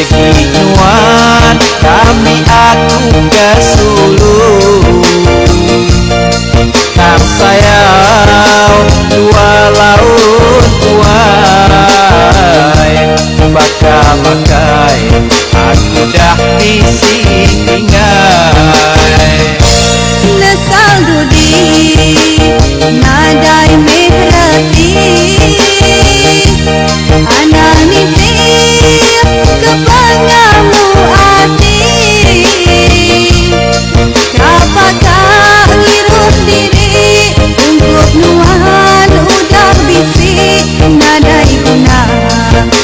Pergi nuan kami aku ke Sulu, kam sayang dua laut tuai, baka-bakai aku dah disingai. Nesal dudi nadai mehrati, anak nitip kepangamu hati, kapakah ngiruh diri untuk nuan udah bisik, nadai guna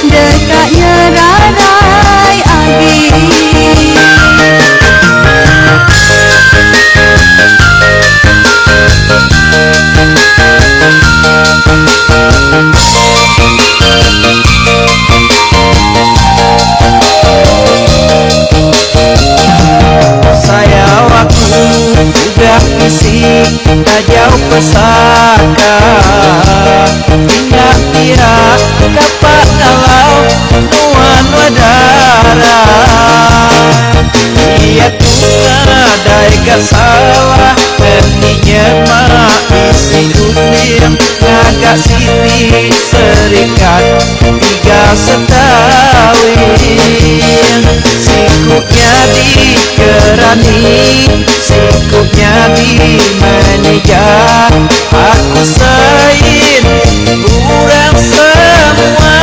dekatnya rarai agi. Tak jauh pesaka, ingat dia dapat kalau nuan wadara. Dia tuh ada gak salah, hentinya mak isi dunia, ngagak sini serikat 3 setawin. Sikutnya dikerani, sikutnya di meja, aku sain kurang semua.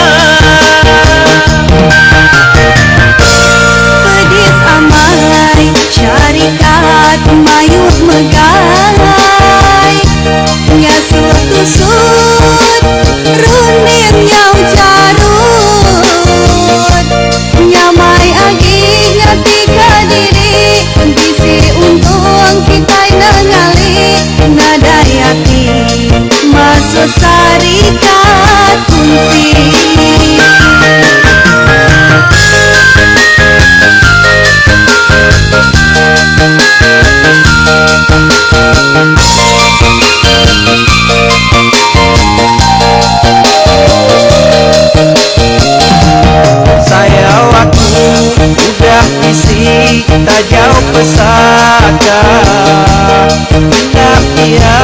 Pedis amai syarikat mayut megai, nyasut tusut rundir nyau jarut, nyamai agi nyatika diri, bisi untung kita nengali, nadai hati masuk syarikat kunci. Tak jauh pesaka, ingat dia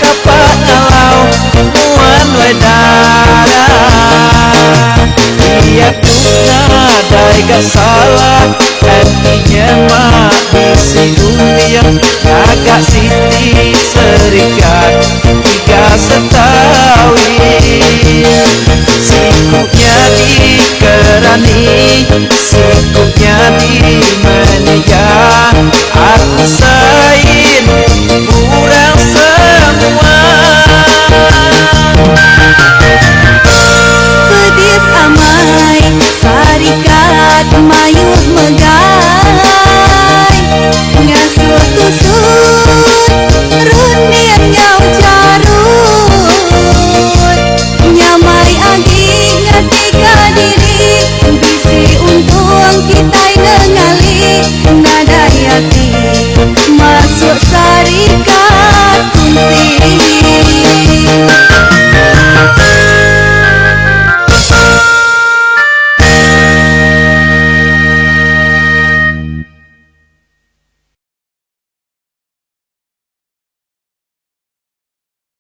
kapak kalau nuan wedara. Dia punya nadai gak salah, hatinya mak isi dunia, agak siti serikat 3 setahun.